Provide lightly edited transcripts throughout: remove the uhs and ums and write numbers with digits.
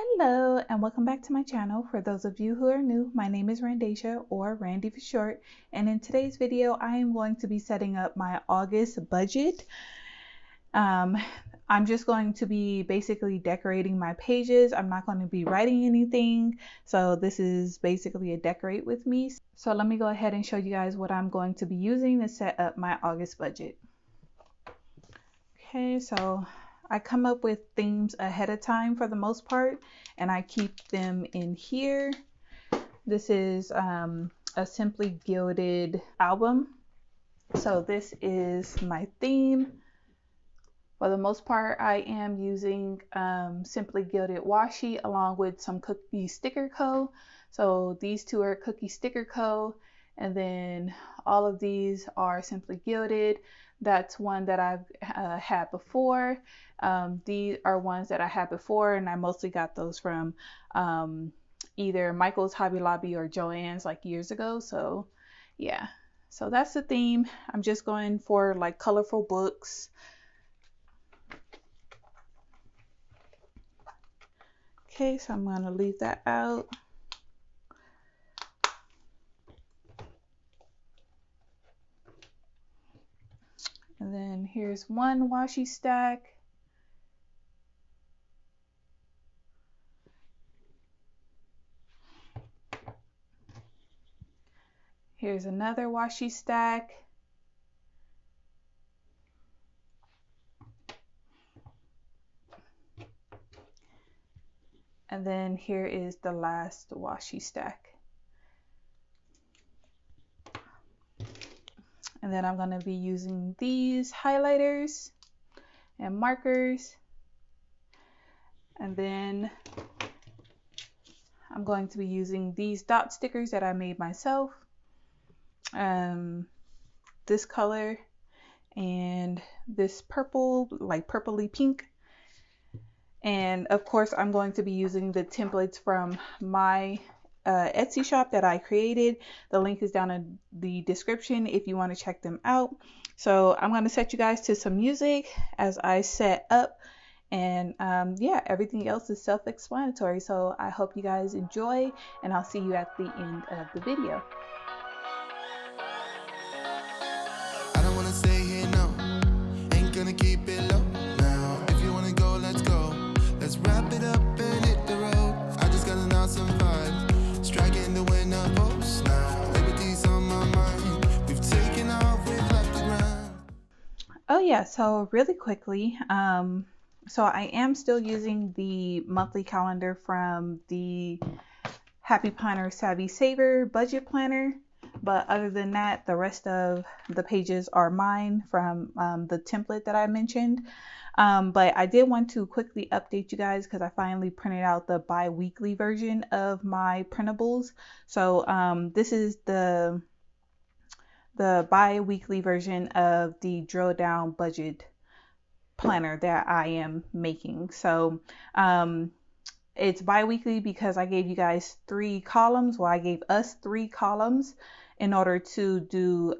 Hello and welcome back to my channel. For those of you who are new, my name is Randacia, or Randy for short, and in today's video I am going to be setting up my August budget. I'm just going to be basically decorating my pages. I'm not going to be writing anything, so this is basically a decorate with me. So let me go ahead and show you guys what I'm going to be using to set up my August budget. Okay, so I come up with themes ahead of time for the most part, and I keep them in here. This is a Simply Gilded album. So this is my theme. For the most part, I am using Simply Gilded washi along with some Cookie Sticker Co. So these two are Cookie Sticker Co. And then all of these are Simply Gilded. That's one that I've had before. These are ones that I had before, and I mostly got those from either Michael's, Hobby Lobby, or Joann's like years ago. So yeah, so that's the theme. I'm just going for like colorful books. Okay, so I'm going to leave that out. And then here's one washi stack. Here's another washi stack. And then here is the last washi stack. And then I'm going to be using these highlighters and markers. And then I'm going to be using these dot stickers that I made myself. This color and this purple, like purpley pink. And of course, I'm going to be using the templates from my Etsy shop that I created. The link is down in the description if you want to check them out. So I'm going to set you guys to some music as I set up, and yeah, everything else is self-explanatory. So I hope you guys enjoy, and I'll see you at the end of the video. I don't want to stay here, no. Ain't gonna keep it low now. If you want to go, let's go. Let's wrap it up and hit the road. I just got an awesome vibe, striking the winner post now. Liberty's on my mind. We've taken off, we've left the ground. Oh yeah, so really quickly, so I am still using the monthly calendar from the Happy Planner Saavy Saver budget planner, but other than that, the rest of the pages are mine from the template that I mentioned. But I did want to quickly update you guys because I finally printed out the bi-weekly version of my printables. So this is the bi-weekly version of the drill down budget planner that I am making. So it's bi-weekly because I gave you guys 3 columns. Well, I gave us 3 columns in order to do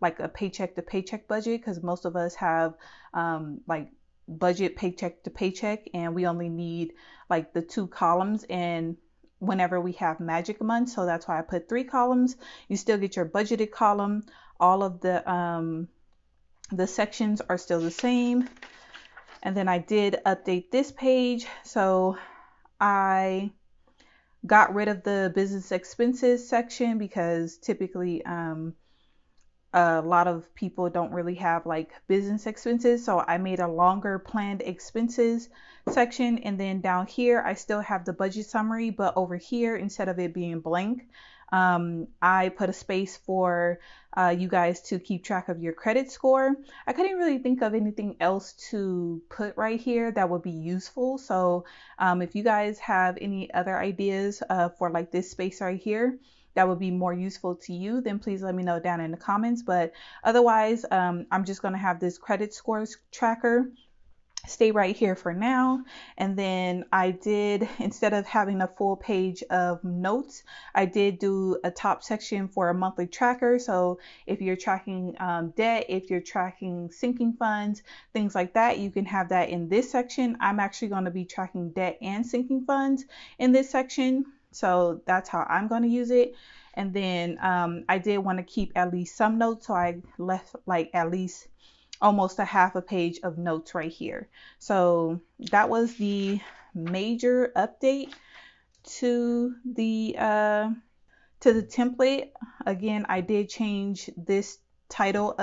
like a paycheck to paycheck budget, because most of us have like budget paycheck to paycheck, and we only need like the 2 columns and whenever we have magic months. So that's why I put 3 columns. You still get your budgeted column. All of the sections are still the same. And then I did update this page. So I got rid of the business expenses section because typically a lot of people don't really have like business expenses. So I made a longer planned expenses section, and then down here I still have the budget summary, but over here, instead of it being blank, I put a space for you guys to keep track of your credit score. I couldn't really think of anything else to put right here that would be useful. So if you guys have any other ideas for like this space right here that would be more useful to you, then please let me know down in the comments. But otherwise, I'm just going to have this credit scores tracker stay right here for now. And then I did, instead of having a full page of notes, I did do a top section for a monthly tracker. So if you're tracking debt, if you're tracking sinking funds, things like that, you can have that in this section. I'm actually going to be tracking debt and sinking funds in this section. So that's how I'm going to use it. And then I did want to keep at least some notes. So I left like at least almost a half a page of notes right here. So that was the major update to the template. Again, I did change this title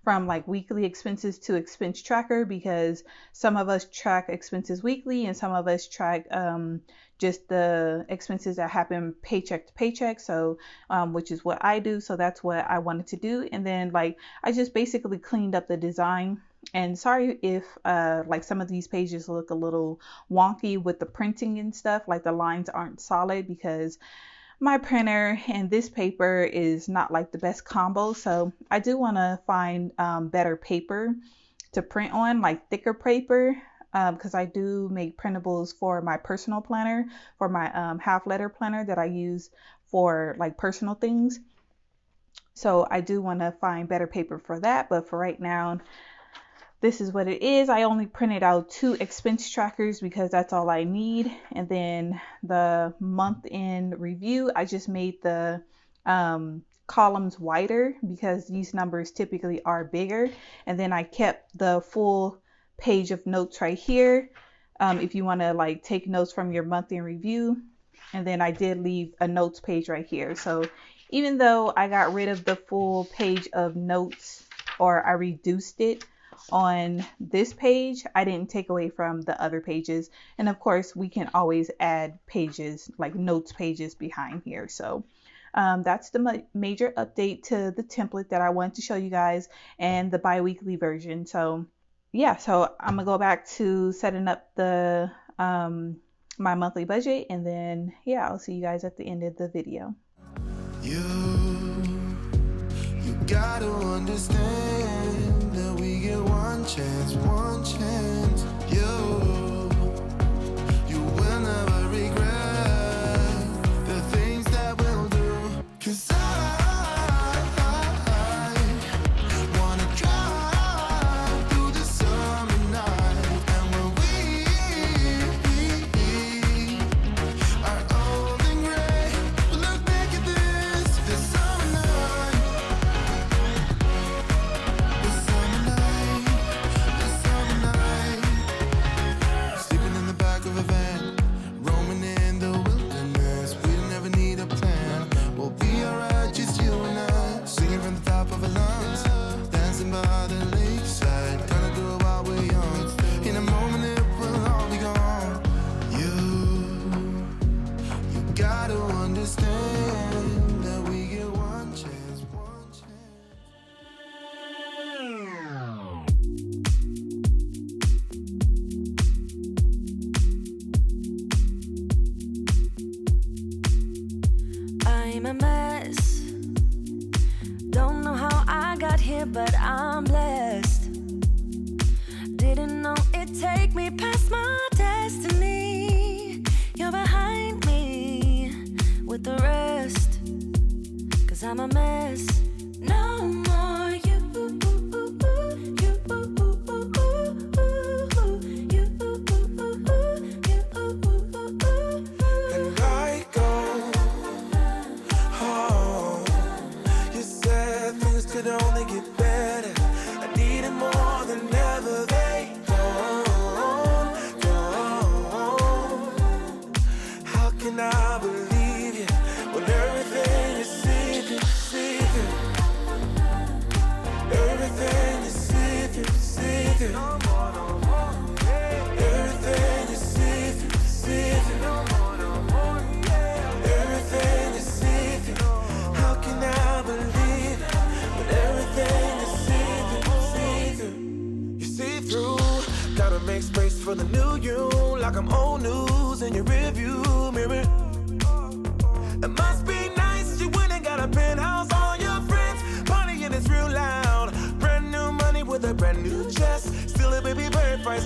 from like weekly expenses to expense tracker, because some of us track expenses weekly and some of us track just the expenses that happen paycheck to paycheck. So which is what I do. So that's what I wanted to do. And then like I just basically cleaned up the design. And sorry if like some of these pages look a little wonky with the printing and stuff, like the lines aren't solid, because my printer and this paper is not like the best combo. So I do want to find better paper to print on, like thicker paper, because I do make printables for my personal planner, for my half letter planner that I use for like personal things. So I do want to find better paper for that. But for right now, this is what it is. I only printed out 2 expense trackers because that's all I need. And then the month end review, I just made the columns wider because these numbers typically are bigger. And then I kept the full page of notes right here if you want to like take notes from your month end review. And then I did leave a notes page right here. So even though I got rid of the full page of notes, or I reduced it on this page, I didn't take away from the other pages. And of course we can always add pages, like notes pages behind here. So that's the major update to the template that I wanted to show you guys, and the bi-weekly version. So yeah, so I'm gonna go back to setting up the my monthly budget, and then yeah, I'll see you guys at the end of the video. You gotta understand that we get one chance, one chance. You will never regret the things that we'll do. 'Cause I wanna drive through the summer night, and when we are old and gray, we'll look back at this summer night. This summer night, this summer night. Sleeping in the back of a van, roaming in the wilderness. We don't ever need a plan. We'll be alright, just you and I. Singing from the top of our lungs, dancing by the lakeside. Gonna do it while we're young. In a moment it will all be gone. You gotta understand that we get one chance, one chance. I'm a mess. Don't know how I got here, but I'm blessed. Didn't know it'd take me past my destiny. You're behind me with the rest, 'cause I'm a mess. No more you. And I go home. You said things could only get better. I needed more than ever. They don't go. How can I believe you when everything is secret, secret? Everything is secret, secret. Everything is secret, secret. Everything is secret. How can I believe it when everything is secret, secret? You see through, gotta make space for the new you, like I'm old news in your rearview mirror. It must be nice, you went and got a penthouse, all your friends partying, it's real loud. Brand new money with a brand new chest, still a baby bird price.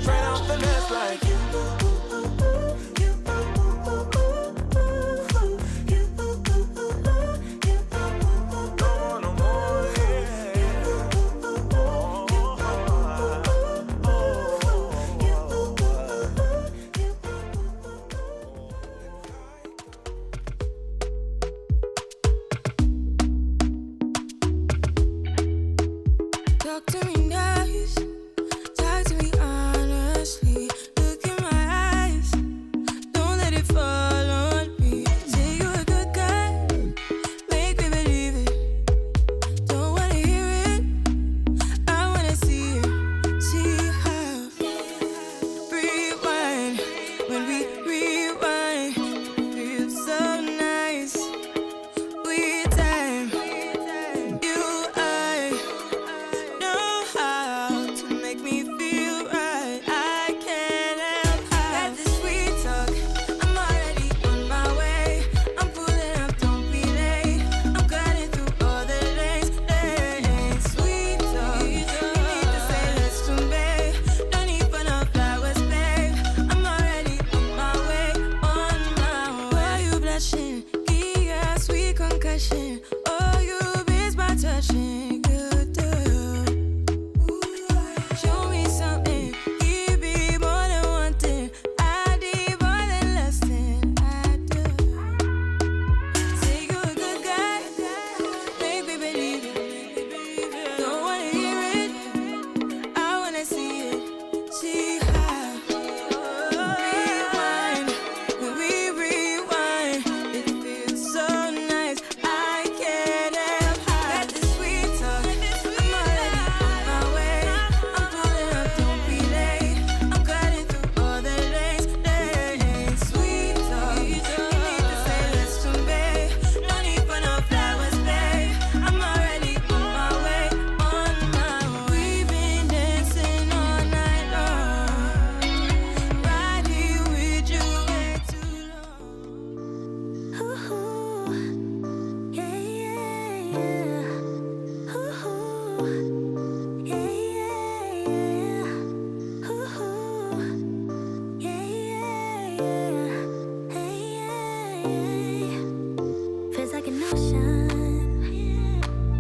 Feels like an ocean.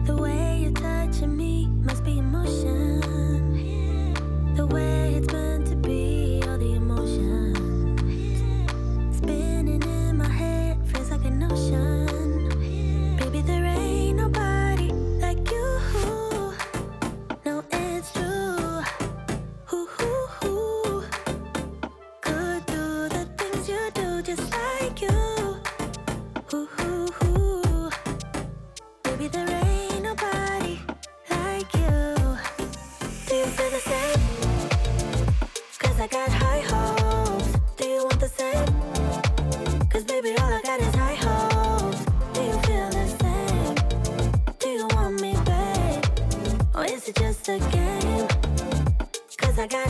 The way you're touching me must be emotion. The way it's meant to be, all the emotion. Spinning in my head, feels like an ocean. Baby, there ain't nobody like you. No, it's true. Could do the things you do just like you. Baby, there ain't nobody like you. Do you feel the same? 'Cause I got high hopes. Do you want the same? 'Cause baby, all I got is high hopes. Do you feel the same? Do you want me, babe? Or is it just a game? 'Cause I got